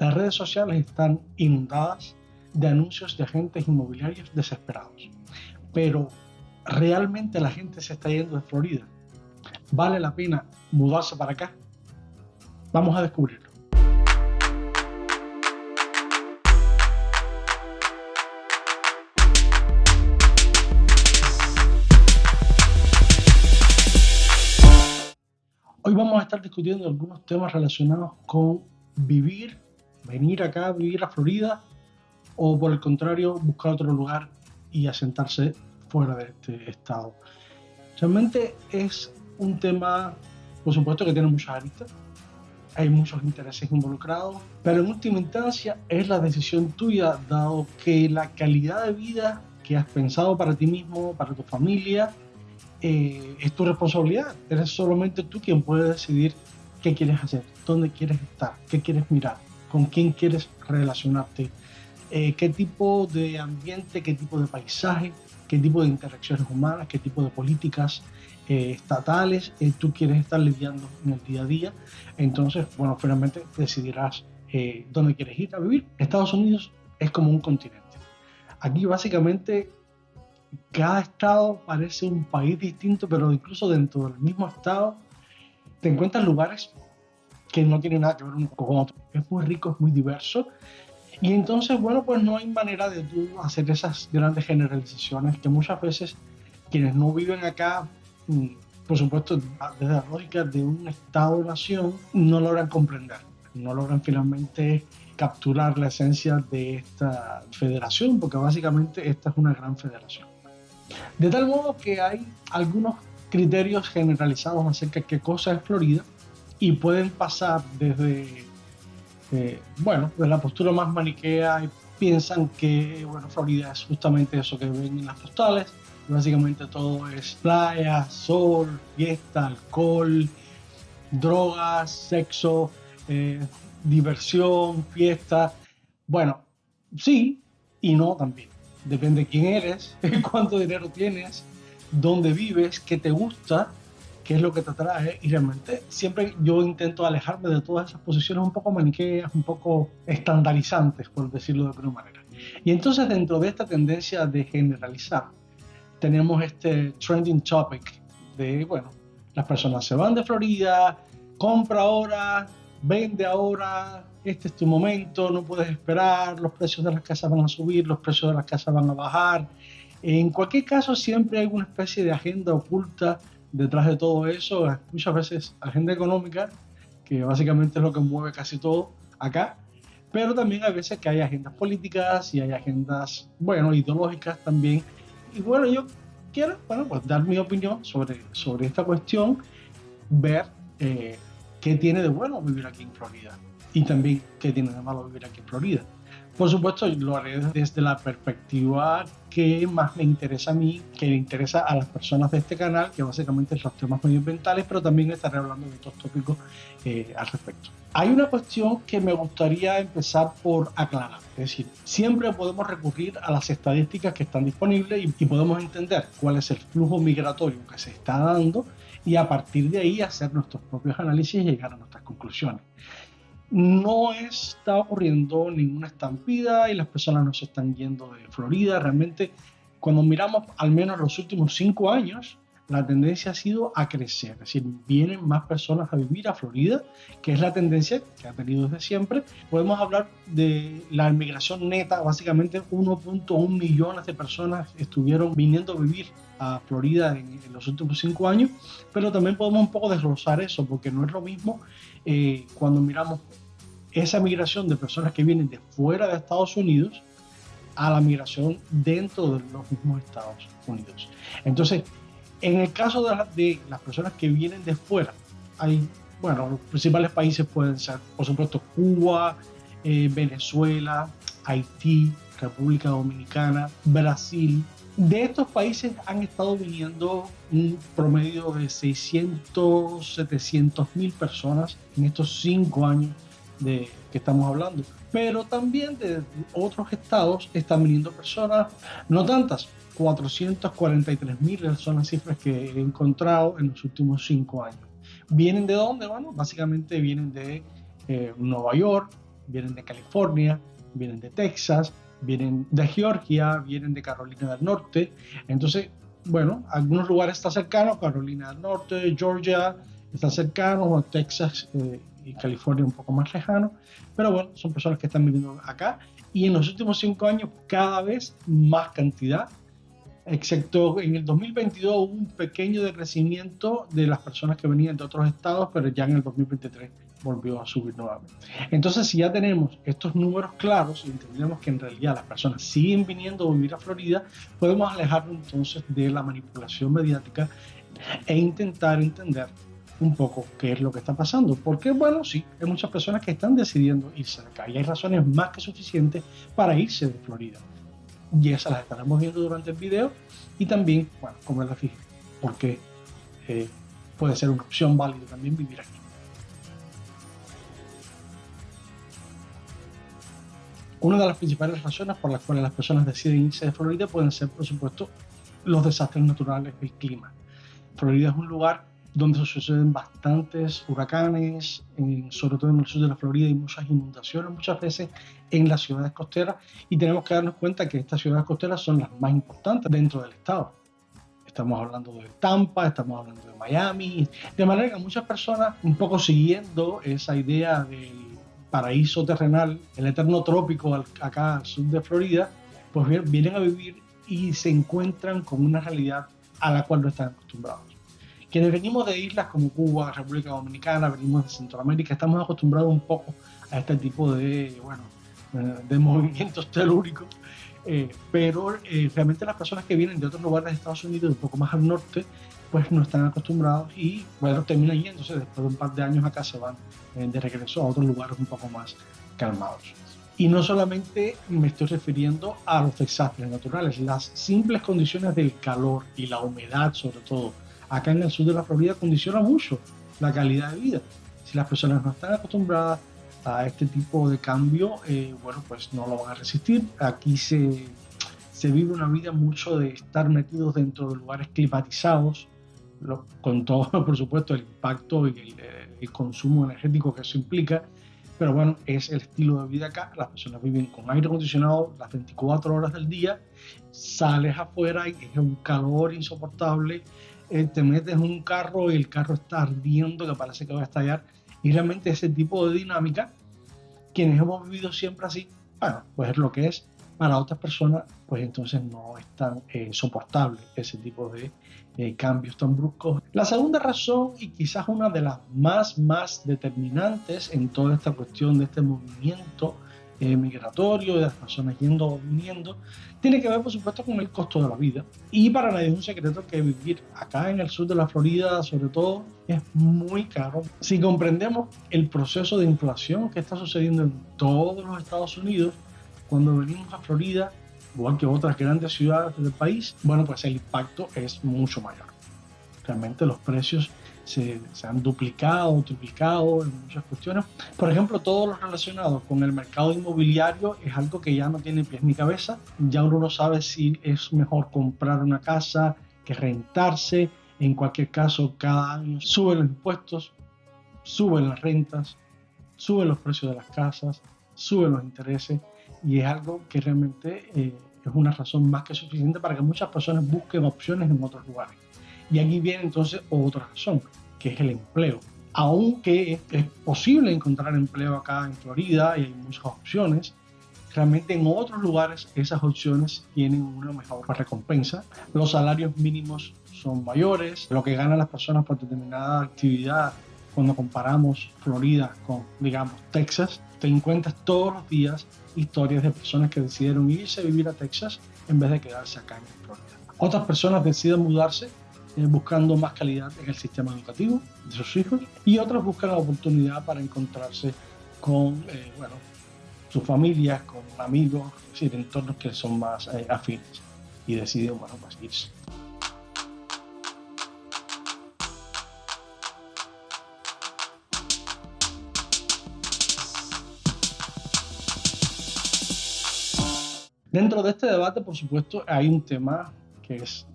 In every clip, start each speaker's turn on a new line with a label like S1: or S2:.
S1: Las redes sociales están inundadas de anuncios de agentes inmobiliarios desesperados. Pero ¿realmente la gente se está yendo de Florida? ¿Vale la pena mudarse para acá? Vamos a descubrirlo. Hoy vamos a estar discutiendo algunos temas relacionados con venir acá a vivir a Florida, o por el contrario, buscar otro lugar y asentarse fuera de este estado. Realmente es un tema, por supuesto, que tiene muchas aristas, hay muchos intereses involucrados, pero en última instancia es la decisión tuya, dado que la calidad de vida que has pensado para ti mismo, para tu familia, es tu responsabilidad. Eres solamente tú quien puede decidir qué quieres hacer, dónde quieres estar, qué quieres mirar, con quién quieres relacionarte, qué tipo de ambiente, qué tipo de paisaje, qué tipo de interacciones humanas, qué tipo de políticas estatales tú quieres estar lidiando en el día a día. Entonces, bueno, finalmente decidirás dónde quieres ir a vivir. Estados Unidos es como un continente. Aquí básicamente cada estado parece un país distinto, pero incluso dentro del mismo estado te encuentras lugares que no tienen nada que ver uno con otro. Es muy rico, es muy diverso. Y entonces, bueno, pues no hay manera de tú hacer esas grandes generalizaciones que muchas veces quienes no viven acá, por supuesto, desde la lógica de un estado-nación, no logran comprender, no logran finalmente capturar la esencia de esta federación, porque básicamente esta es una gran federación. De tal modo que hay algunos criterios generalizados acerca de qué cosa es Florida y pueden pasar desde, de la postura más maniquea y piensan que, Florida es justamente eso que ven en las postales. Básicamente todo es playa, sol, fiesta, alcohol, drogas, sexo, diversión, fiesta. Bueno, sí y no también. Depende de quién eres, cuánto dinero tienes, dónde vives, qué te gusta, qué es lo que te atrae. Y realmente siempre yo intento alejarme de todas esas posiciones un poco maniqueas, un poco estandarizantes, por decirlo de alguna manera. Y entonces dentro de esta tendencia de generalizar, tenemos este trending topic de, las personas se van de Florida, compra ahora, vende ahora, este es tu momento, no puedes esperar, los precios de las casas van a subir, los precios de las casas van a bajar. En cualquier caso, siempre hay una especie de agenda oculta detrás de todo eso, muchas veces agenda económica, que básicamente es lo que mueve casi todo acá, pero también hay veces que hay agendas políticas y hay agendas, ideológicas también. Y yo quiero, pues dar mi opinión sobre esta cuestión, ver qué tiene de bueno vivir aquí en Florida y también qué tiene de malo vivir aquí en Florida. Por supuesto, lo haré desde la perspectiva que más me interesa a mí, que le interesa a las personas de este canal, que básicamente son los temas medioambientales, pero también estaré hablando de otros tópicos al respecto. Hay una cuestión que me gustaría empezar por aclarar, es decir, siempre podemos recurrir a las estadísticas que están disponibles y podemos entender cuál es el flujo migratorio que se está dando y a partir de ahí hacer nuestros propios análisis y llegar a nuestras conclusiones. No está ocurriendo ninguna estampida y las personas no se están yendo de Florida. Realmente, cuando miramos al menos los últimos 5 años, la tendencia ha sido a crecer. Es decir, vienen más personas a vivir a Florida, que es la tendencia que ha tenido desde siempre. Podemos hablar de la inmigración neta. Básicamente 1.1 millones de personas estuvieron viniendo a vivir a Florida en los últimos 5 años, pero también podemos un poco desglosar eso, porque no es lo mismo cuando miramos esa migración de personas que vienen de fuera de Estados Unidos a la migración dentro de los mismos Estados Unidos. Entonces, en el caso de las personas que vienen de fuera, los principales países pueden ser, por supuesto, Cuba, Venezuela, Haití, República Dominicana, Brasil. De estos países han estado viniendo un promedio de 600, 700 mil personas en estos 5 años de que estamos hablando. Pero también de otros estados están viniendo personas, no tantas, 443.000 son las cifras que he encontrado en los últimos 5 años. ¿Vienen de dónde? Bueno, básicamente vienen de Nueva York, vienen de California, vienen de Texas, vienen de Georgia, vienen de Carolina del Norte. Entonces, bueno, algunos lugares están cercanos, Carolina del Norte, Georgia está cercano, Texas y California un poco más lejano, pero bueno, son personas que están viviendo acá y en los últimos 5 años cada vez más cantidad, excepto en el 2022 hubo un pequeño decrecimiento de las personas que venían de otros estados, pero ya en el 2023 volvió a subir nuevamente. Entonces, si ya tenemos estos números claros y entendemos que en realidad las personas siguen viniendo a vivir a Florida, podemos alejarnos entonces de la manipulación mediática e intentar entender un poco qué es lo que está pasando. Porque, bueno, sí, hay muchas personas que están decidiendo irse de acá y hay razones más que suficientes para irse de Florida. Y esas las estaremos viendo durante el video y también, bueno, como les dije, porque puede ser una opción válida también vivir aquí. Una de las principales razones por las cuales las personas deciden irse de Florida pueden ser, por supuesto, los desastres naturales, el clima. Florida es un lugar donde se suceden bastantes huracanes, sobre todo en el sur de la Florida hay muchas inundaciones, muchas veces en las ciudades costeras, y tenemos que darnos cuenta que estas ciudades costeras son las más importantes dentro del estado. Estamos hablando de Tampa, estamos hablando de Miami, de manera que muchas personas, un poco siguiendo esa idea del paraíso terrenal, el eterno trópico acá al sur de Florida, pues vienen a vivir y se encuentran con una realidad a la cual no están acostumbrados. Quienes venimos de islas como Cuba, República Dominicana, venimos de Centroamérica, estamos acostumbrados un poco a este tipo de, bueno, de movimientos telúricos, pero realmente las personas que vienen de otros lugares de Estados Unidos, un poco más al norte, pues no están acostumbrados y, bueno, terminan yéndose, después de un par de años acá se van de regreso a otros lugares un poco más calmados. Y no solamente me estoy refiriendo a los desastres naturales, las simples condiciones del calor y la humedad sobre todo, acá en el sur de la Florida condiciona mucho la calidad de vida. Si las personas no están acostumbradas a este tipo de cambio, bueno, pues no lo van a resistir. Aquí se vive una vida mucho de estar metidos dentro de lugares climatizados, con todo, por supuesto, el impacto y el consumo energético que eso implica. Pero bueno, es el estilo de vida acá. Las personas viven con aire acondicionado las 24 horas del día. Sales afuera y es un calor insoportable. Te metes en un carro y el carro está ardiendo, que parece que va a estallar. Y realmente ese tipo de dinámica, quienes hemos vivido siempre así, bueno, pues es lo que es. Para otras personas, pues entonces no es tan soportable ese tipo de cambios tan bruscos. La segunda razón, y quizás una de las más determinantes en toda esta cuestión de este movimiento migratorio, de las personas yendo o viniendo, tiene que ver, por supuesto, con el costo de la vida. Y para nadie es un secreto que vivir acá en el sur de la Florida, sobre todo, es muy caro. Si comprendemos el proceso de inflación que está sucediendo en todos los Estados Unidos, cuando venimos a Florida, igual que otras grandes ciudades del país, bueno, pues el impacto es mucho mayor. Realmente los precios se han duplicado, triplicado en muchas cuestiones. Por ejemplo, todo lo relacionado con el mercado inmobiliario es algo que ya no tiene pies ni cabeza. Ya uno no sabe si es mejor comprar una casa que rentarse. En cualquier caso, cada año suben los impuestos, suben las rentas, suben los precios de las casas, suben los intereses. Y es algo que realmente es una razón más que suficiente para que muchas personas busquen opciones en otros lugares. Y aquí viene entonces otra razón, que es el empleo. Aunque es posible encontrar empleo acá en Florida y hay muchas opciones, realmente en otros lugares esas opciones tienen una mejor recompensa. Los salarios mínimos son mayores, lo que ganan las personas por determinada actividad. Cuando comparamos Florida con, digamos, Texas, te encuentras todos los días historias de personas que decidieron irse a vivir a Texas en vez de quedarse acá en Florida. Otras personas deciden mudarse buscando más calidad en el sistema educativo de sus hijos y otras buscan la oportunidad para encontrarse con bueno, sus familias, con amigos, es decir, entornos que son más afines y deciden, bueno, pues irse. Dentro de este debate, por supuesto, hay un tema que es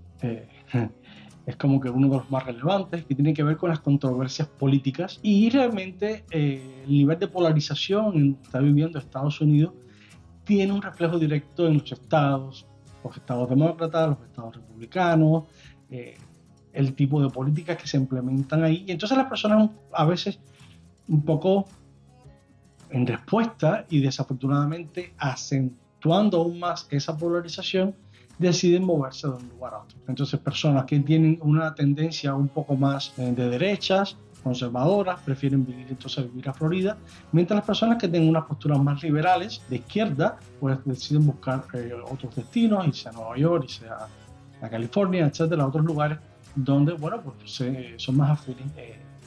S1: es como que uno de los más relevantes, que tiene que ver con las controversias políticas y realmente el nivel de polarización que está viviendo Estados Unidos tiene un reflejo directo en los estados demócratas, los estados republicanos, eh, el tipo de políticas que se implementan ahí. Y entonces las personas a veces un poco en respuesta y desafortunadamente acentuando aún más esa polarización, deciden moverse de un lugar a otro. Entonces personas que tienen una tendencia un poco más de derechas, conservadoras, prefieren vivir a Florida, mientras las personas que tienen unas posturas más liberales, de izquierda, pues deciden buscar otros destinos, irse a Nueva York, irse a California, etcétera, a otros lugares donde, bueno, pues son más afines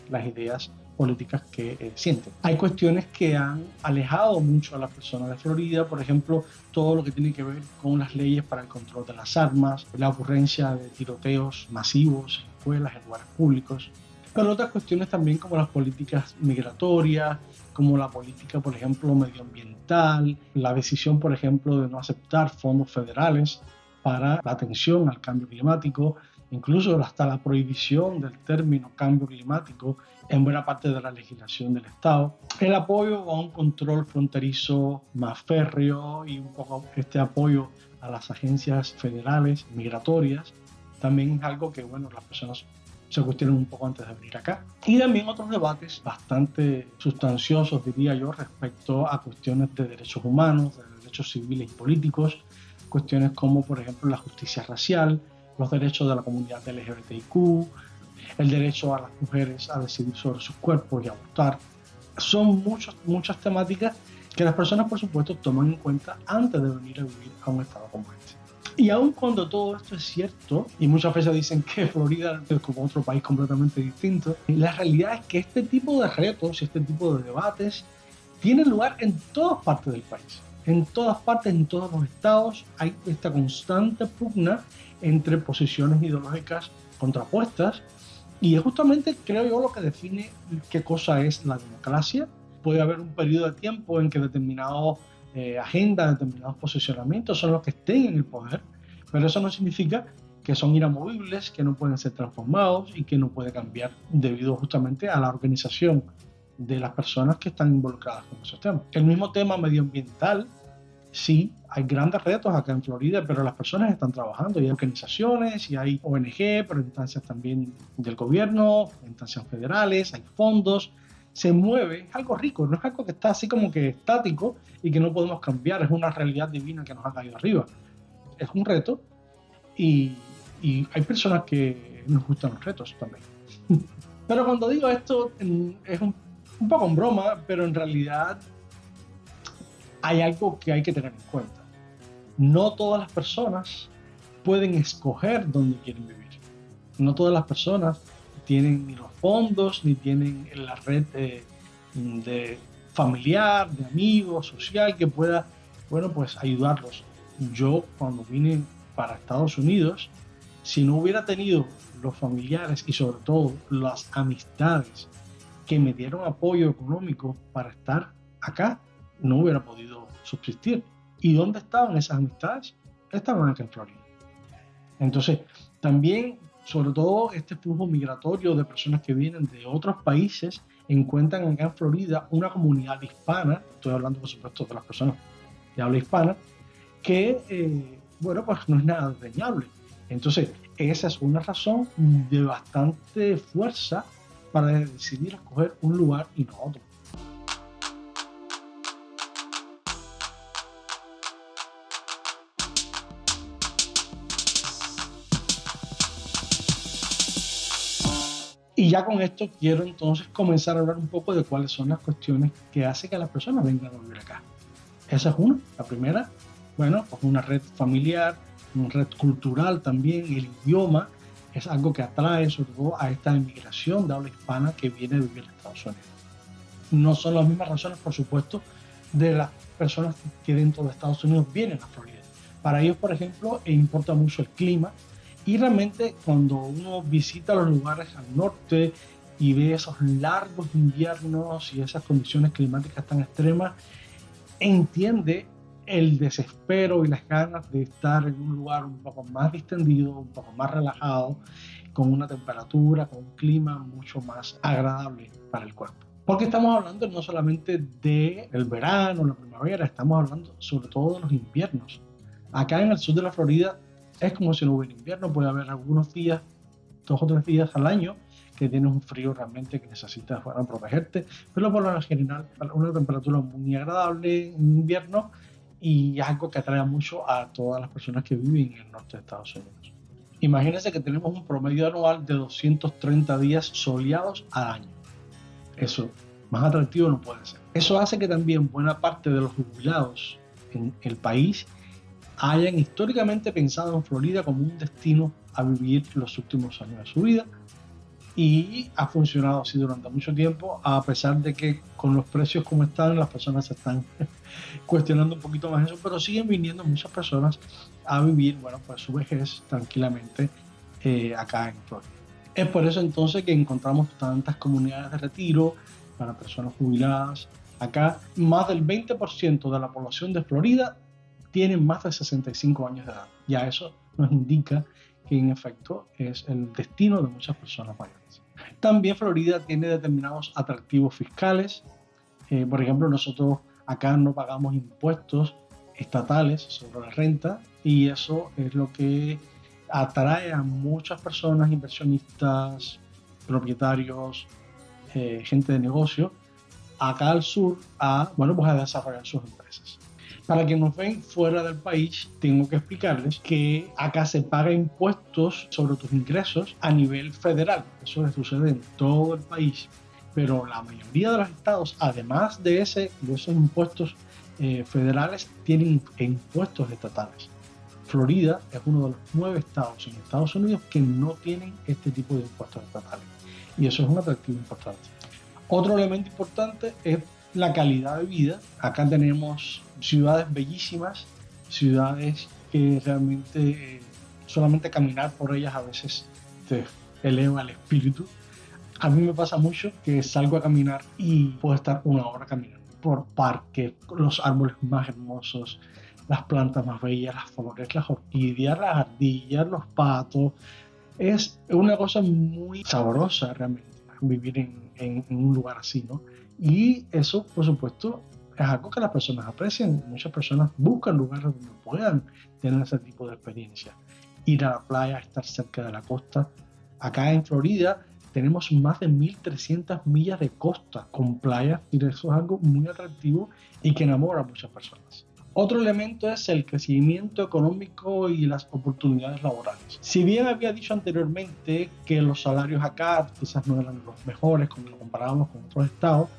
S1: las ideas políticas que sienten. Hay cuestiones que han alejado mucho a las personas de Florida, por ejemplo, todo lo que tiene que ver con las leyes para el control de las armas, la ocurrencia de tiroteos masivos en escuelas, en lugares públicos, pero otras cuestiones también como las políticas migratorias, como la política, por ejemplo, medioambiental, la decisión, por ejemplo, de no aceptar fondos federales para la atención al cambio climático, incluso hasta la prohibición del término cambio climático en buena parte de la legislación del Estado, el apoyo a un control fronterizo más férreo y un poco este apoyo a las agencias federales migratorias, también es algo que, bueno, las personas se cuestionan un poco antes de venir acá. Y también otros debates bastante sustanciosos, diría yo, respecto a cuestiones de derechos humanos, de derechos civiles y políticos, cuestiones como, por ejemplo, la justicia racial, los derechos de la comunidad LGBTIQ, el derecho a las mujeres a decidir sobre sus cuerpos y abortar. Son muchas temáticas que las personas, por supuesto, toman en cuenta antes de venir a vivir a un estado como este. Y aun cuando todo esto es cierto, y muchas veces dicen que Florida es como otro país completamente distinto, la realidad es que este tipo de retos y este tipo de debates tienen lugar en todas partes del país. En todas partes, en todos los estados, hay esta constante pugna entre posiciones ideológicas contrapuestas. Y es justamente, creo yo, lo que define qué cosa es la democracia. Puede haber un periodo de tiempo en que determinadas agendas, determinados posicionamientos son los que estén en el poder, pero eso no significa que son inamovibles, que no pueden ser transformados y que no puede cambiar debido justamente a la organización de las personas que están involucradas con esos temas. El mismo tema medioambiental, sí, hay grandes retos acá en Florida, pero las personas están trabajando y hay organizaciones y hay ONG, pero instancias también del gobierno, instancias federales, hay fondos, se mueve, es algo rico, no es algo que está así como que estático y que no podemos cambiar, es una realidad divina que nos ha caído arriba. Es un reto y, y hay personas que nos gustan los retos también. Pero cuando digo esto es un poco en broma, pero en realidad hay algo que hay que tener en cuenta. No todas las personas pueden escoger dónde quieren vivir. No todas las personas tienen ni los fondos, ni tienen la red de familiar, de amigos, social, que pueda, bueno, pues ayudarlos. Yo cuando vine para Estados Unidos, si no hubiera tenido los familiares y sobre todo las amistades que me dieron apoyo económico para estar acá, no hubiera podido subsistir. ¿Y dónde estaban esas amistades? Estaban acá en Florida. Entonces, también, sobre todo, este flujo migratorio de personas que vienen de otros países encuentran acá en Florida una comunidad hispana, estoy hablando por supuesto de las personas de habla hispana, que, bueno, pues no es nada desdeñable. Entonces, esa es una razón de bastante fuerza para decidir escoger un lugar y no otro. Y ya con esto quiero entonces comenzar a hablar un poco de cuáles son las cuestiones que hacen que las personas vengan a vivir acá. Esa es una, la primera, bueno, pues una red familiar, una red cultural también, el idioma es algo que atrae sobre todo a esta inmigración de habla hispana que viene a vivir en Estados Unidos. No son las mismas razones, por supuesto, de las personas que dentro de Estados Unidos vienen a Florida. Para ellos, por ejemplo, importa mucho el clima y realmente cuando uno visita los lugares al norte y ve esos largos inviernos y esas condiciones climáticas tan extremas, entiende el desespero y las ganas de estar en un lugar un poco más distendido, un poco más relajado, con una temperatura, con un clima mucho más agradable para el cuerpo. Porque estamos hablando no solamente del verano, la primavera, estamos hablando sobre todo de los inviernos. Acá en el sur de la Florida es como si no hubiera invierno, puede haber algunos días, 2 o 3 días al año, que tienes un frío realmente que necesitas para protegerte, pero por lo general una temperatura muy agradable en invierno y algo que atrae mucho a todas las personas que viven en el norte de Estados Unidos. Imagínense que tenemos un promedio anual de 230 días soleados al año. Eso, más atractivo no puede ser. Eso hace que también buena parte de los jubilados en el país hayan históricamente pensado en Florida como un destino a vivir los últimos años de su vida, y ha funcionado así durante mucho tiempo, a pesar de que con los precios como están, las personas se están cuestionando un poquito más eso, pero siguen viniendo muchas personas a vivir, bueno, pues su vejez tranquilamente acá en Florida. Es por eso entonces que encontramos tantas comunidades de retiro para personas jubiladas. Acá más del 20% de la población de Florida tiene más de 65 años de edad. Ya eso nos indica que en efecto es el destino de muchas personas mayores. También Florida tiene determinados atractivos fiscales. Por ejemplo, nosotros acá no pagamos impuestos estatales sobre la renta, y eso es lo que atrae a muchas personas, inversionistas, propietarios, gente de negocio, acá al sur bueno, pues a desarrollar sus empresas. Para quienes nos ven fuera del país, tengo que explicarles que acá se paga impuestos sobre tus ingresos a nivel federal. Eso sucede en todo el país. Pero la mayoría de los estados, además de esos impuestos federales, tienen impuestos estatales. Florida es uno de los 9 estados en Estados Unidos que no tienen este tipo de impuestos estatales. Y eso es un atractivo importante. Otro elemento importante es la calidad de vida. Acá tenemos ciudades bellísimas, ciudades que realmente solamente caminar por ellas a veces te eleva el espíritu. A mí me pasa mucho que salgo a caminar y puedo estar 1 hora caminando por parques, los árboles más hermosos, las plantas más bellas, las flores, las orquídeas, las ardillas, los patos. Es una cosa muy sabrosa realmente vivir en un lugar así, ¿no? Y eso, por supuesto, es algo que las personas aprecian. Muchas personas buscan lugares donde puedan tener ese tipo de experiencia. Ir a la playa, estar cerca de la costa. Acá en Florida tenemos más de 1.300 millas de costa con playas, y eso es algo muy atractivo y que enamora a muchas personas. Otro elemento es el crecimiento económico y las oportunidades laborales. Si bien había dicho anteriormente que los salarios acá quizás no eran los mejores cuando lo comparábamos con otros estados,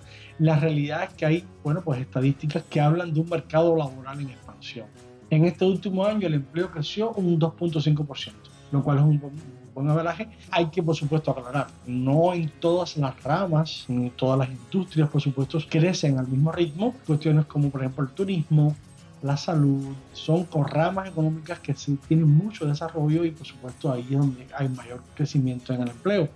S1: la realidad es que hay, bueno, pues estadísticas que hablan de un mercado laboral en expansión. En este último año el empleo creció un 2.5%, lo cual es un buen averaje. Hay que, por supuesto, aclarar, no en todas las ramas, ni todas las industrias, por supuesto, crecen al mismo ritmo. Cuestiones como, por ejemplo, el turismo, la salud, son con ramas económicas que sí tienen mucho desarrollo, y por supuesto ahí es donde hay mayor crecimiento en el empleo,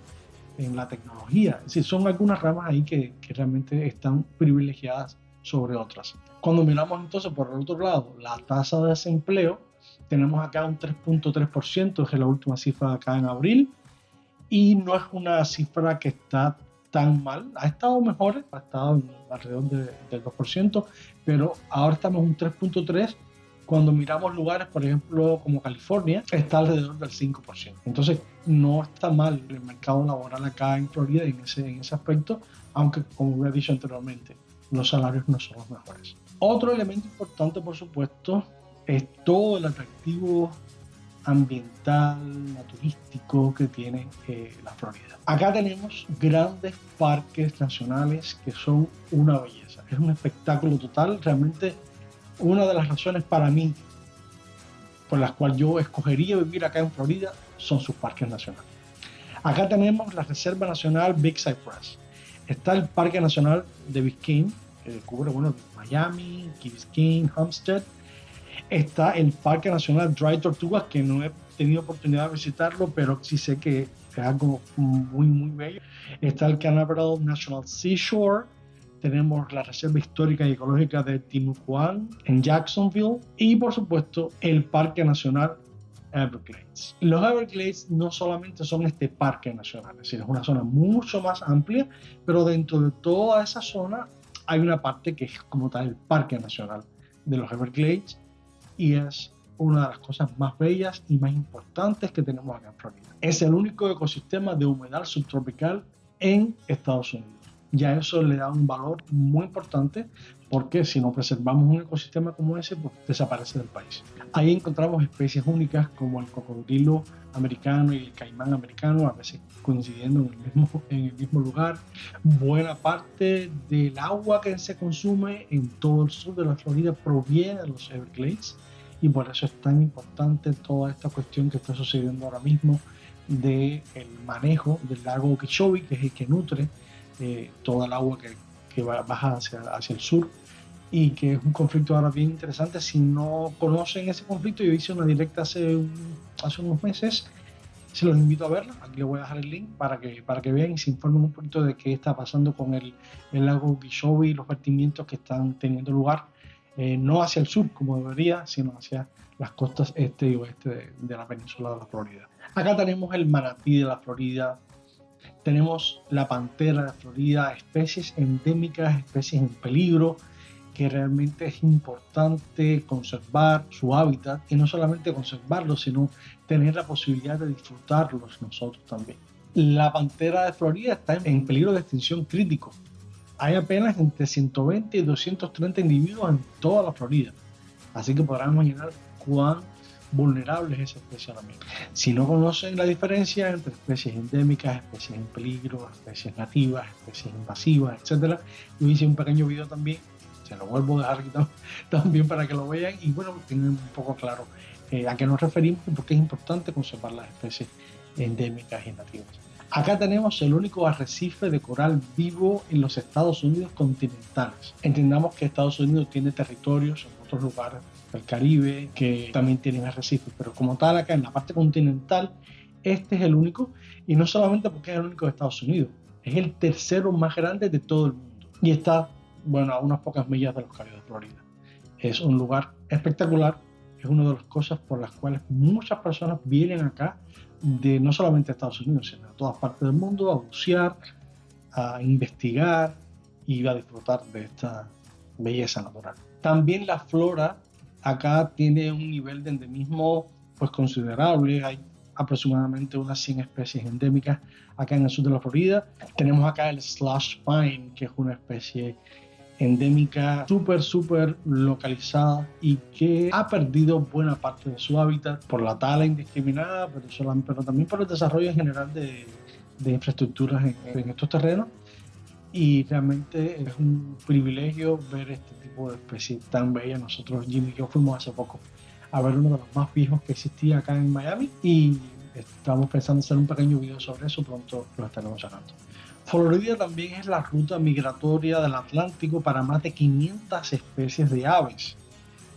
S1: en la tecnología. Es decir, son algunas ramas ahí que realmente están privilegiadas sobre otras. Cuando miramos entonces por el otro lado la tasa de desempleo, tenemos acá un 3.3%, que es la última cifra acá en abril, y no es una cifra que está tan mal. Ha estado mejor, ha estado alrededor del 2%, pero ahora estamos en un 3.3%. Cuando miramos lugares, por ejemplo, como California, está alrededor del 5%. Entonces, no está mal el mercado laboral acá en Florida en ese aspecto, aunque, como he dicho anteriormente, los salarios no son los mejores. Otro elemento importante, por supuesto, es todo el atractivo ambiental, naturístico que tiene la Florida. Acá tenemos grandes parques nacionales que son una belleza. Es un espectáculo total. Realmente una de las razones para mí por las cuales yo escogería vivir acá en Florida son sus parques nacionales. Acá tenemos la Reserva Nacional Big Cypress. Está el Parque Nacional de Biscayne, que cubre, bueno, Miami, Key Biscayne, Homestead. Está el Parque Nacional Dry Tortugas, que no he tenido oportunidad de visitarlo, pero sí sé que es algo muy, muy bello. Está el Canaveral National Seashore, tenemos la Reserva Histórica y Ecológica de Timucuán en Jacksonville y por supuesto el Parque Nacional Everglades. Los Everglades no solamente son este parque nacional, es decir, es una zona mucho más amplia, pero dentro de toda esa zona hay una parte que es como tal el Parque Nacional de los Everglades y es una de las cosas más bellas y más importantes que tenemos acá en Florida. Es el único ecosistema de humedal subtropical en Estados Unidos. Ya eso le da un valor muy importante porque si no preservamos un ecosistema como ese, pues desaparece del país. Ahí encontramos especies únicas como el cocodrilo americano y el caimán americano, a veces coincidiendo en el mismo lugar. Buena parte del agua que se consume en todo el sur de la Florida proviene de los Everglades y por eso es tan importante toda esta cuestión que está sucediendo ahora mismo del manejo del lago Okeechobee, que es el que nutre toda el agua que baja hacia el sur y que es un conflicto ahora bien interesante. Si no conocen ese conflicto, yo hice una directa hace unos meses, se los invito a verla, aquí les voy a dejar el link para que vean y se informen un poquito de qué está pasando con el lago Okeechobee y los vertimientos que están teniendo lugar, no hacia el sur como debería, sino hacia las costas este y oeste de la península de la Florida. Acá tenemos el manatí de la Florida, tenemos la pantera de Florida, especies endémicas, especies en peligro, que realmente es importante conservar su hábitat y no solamente conservarlos, sino tener la posibilidad de disfrutarlos nosotros también. La pantera de Florida está en peligro de extinción crítico. Hay apenas entre 120 y 230 individuos en toda la Florida, así que podrán imaginar cuán vulnerable es esa especie ahora mismo. Si no conocen la diferencia entre especies endémicas, especies en peligro, especies nativas, especies invasivas, etc., yo hice un pequeño video también, se lo vuelvo a dejar aquí también para que lo vean y bueno, tengan un poco claro a qué nos referimos y por qué es importante conservar las especies endémicas y nativas. Acá tenemos el único arrecife de coral vivo en los Estados Unidos continentales. Entendamos que Estados Unidos tiene territorios en otros lugares del Caribe que también tienen arrecifes, pero como tal acá en la parte continental, este es el único, y no solamente porque es el único de Estados Unidos, es el tercero más grande de todo el mundo y está, bueno, a unas pocas millas de los Cayos de Florida. Es un lugar espectacular, es una de las cosas por las cuales muchas personas vienen acá de no solamente Estados Unidos, sino de todas partes del mundo a bucear, a investigar y a disfrutar de esta belleza natural. También la flora acá tiene un nivel de endemismo pues considerable. Hay aproximadamente unas 100 especies endémicas acá en el sur de la Florida. Tenemos acá el slush pine, que es una especie endémica súper localizada y que ha perdido buena parte de su hábitat por la tala indiscriminada, pero también por el desarrollo en general de infraestructuras en estos terrenos. Y realmente es un privilegio ver este tipo de especies tan bellas. Nosotros, Jimmy y yo, fuimos hace poco a ver uno de los más viejos que existía acá en Miami y estamos pensando hacer un pequeño video sobre eso, pronto lo estaremos sacando. Florida también es la ruta migratoria del Atlántico para más de 500 especies de aves.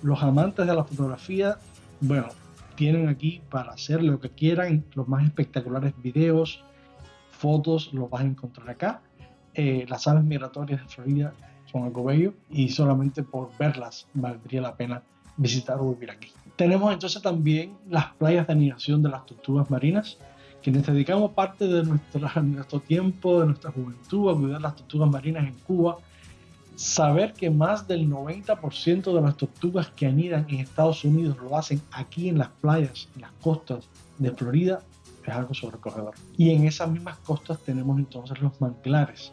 S1: Los amantes de la fotografía, bueno, tienen aquí para hacer lo que quieran, los más espectaculares videos, fotos, los vas a encontrar acá. Las aves migratorias de Florida son algo bello y solamente por verlas valdría la pena visitar o vivir aquí. Tenemos entonces también las playas de anidación de las tortugas marinas, quienes dedicamos parte de nuestro tiempo, de nuestra juventud a cuidar las tortugas marinas en Cuba. Saber que más del 90% de las tortugas que anidan en Estados Unidos lo hacen aquí en las playas, en las costas de Florida, es algo sobrecogedor. Y en esas mismas costas tenemos entonces los manglares,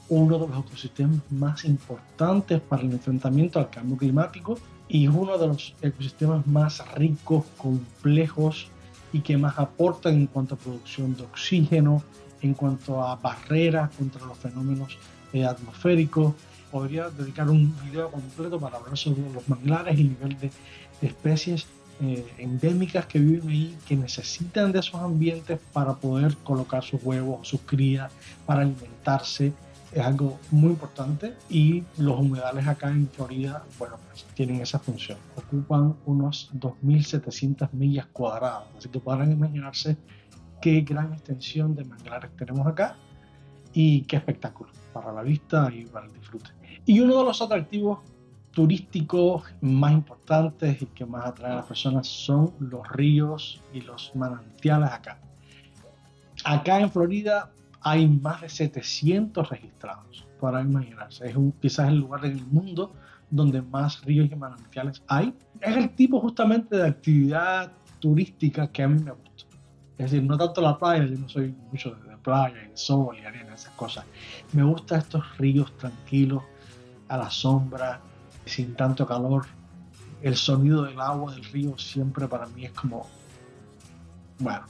S1: uno de los ecosistemas más importantes para el enfrentamiento al cambio climático y uno de los ecosistemas más ricos, complejos y que más aportan en cuanto a producción de oxígeno, en cuanto a barreras contra los fenómenos atmosféricos. Podría dedicar un video completo para hablar sobre los manglares y el nivel de especies endémicas que viven ahí, que necesitan de esos ambientes para poder colocar sus huevos, sus crías, para alimentarse. Es algo muy importante y los humedales acá en Florida, bueno, pues tienen esa función. Ocupan unos 2.700 millas cuadradas, así que podrán imaginarse qué gran extensión de manglares tenemos acá y qué espectáculo. para la vista y para el disfrute. Y uno de los atractivos turísticos más importantes y que más atrae a las personas son los ríos y los manantiales acá. Acá en Florida hay más de 700 registrados, para imaginarse. Es quizás el lugar en el mundo donde más ríos y manantiales hay. Es el tipo justamente de actividad turística que a mí me gusta. Es decir, no tanto la playa, yo no soy mucho de playa y de sol y arena, esas cosas. Me gustan estos ríos tranquilos, a la sombra, sin tanto calor. El sonido del agua del río siempre para mí es como, bueno,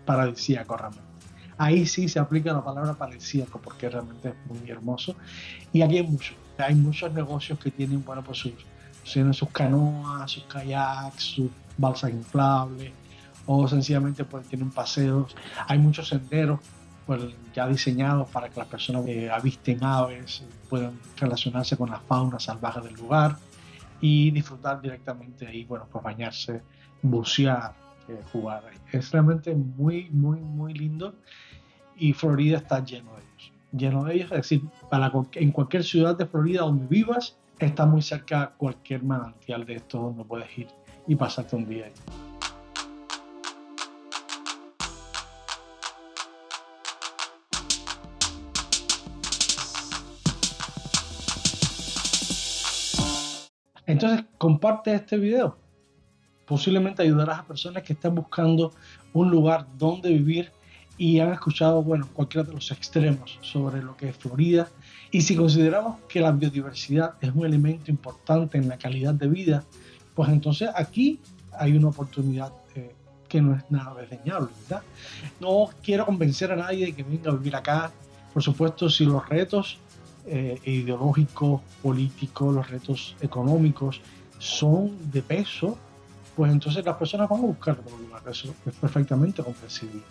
S1: paradisíaco realmente. Ahí sí se aplica la palabra paradisíaco porque realmente es muy hermoso. Y aquí hay muchos negocios que tienen, bueno, pues tienen sus canoas, sus kayaks, sus balsas inflables, o sencillamente pues tienen paseos. Hay muchos senderos pues, ya diseñados para que las personas avisten aves, puedan relacionarse con la fauna salvaje del lugar y disfrutar directamente ahí, bueno, pues bañarse, bucear, jugar ahí. Es realmente muy, muy, muy lindo y Florida está lleno de ellos, es decir, en cualquier ciudad de Florida donde vivas, está muy cerca cualquier manantial de estos donde puedes ir y pasarte un día ahí. Entonces, comparte este video. Posiblemente ayudarás a personas que están buscando un lugar donde vivir y han escuchado, bueno, cualquiera de los extremos sobre lo que es Florida. Y si consideramos que la biodiversidad es un elemento importante en la calidad de vida, pues entonces aquí hay una oportunidad que no es nada desdeñable, ¿verdad? No quiero convencer a nadie de que venga a vivir acá. Por supuesto, si los retos ideológicos, políticos, los retos económicos son de peso, pues entonces las personas van a buscar otro lugar. Eso es perfectamente comprensible.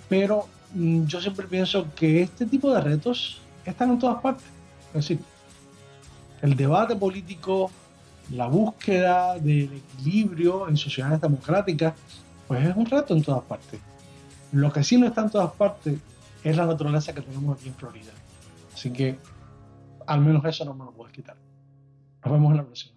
S1: Pero yo siempre pienso que este tipo de retos están en todas partes. Es decir, el debate político, la búsqueda del equilibrio en sociedades democráticas, pues es un reto en todas partes. Lo que sí no está en todas partes es la naturaleza que tenemos aquí en Florida. Así que al menos eso no me lo puedes quitar. Nos vemos en la próxima.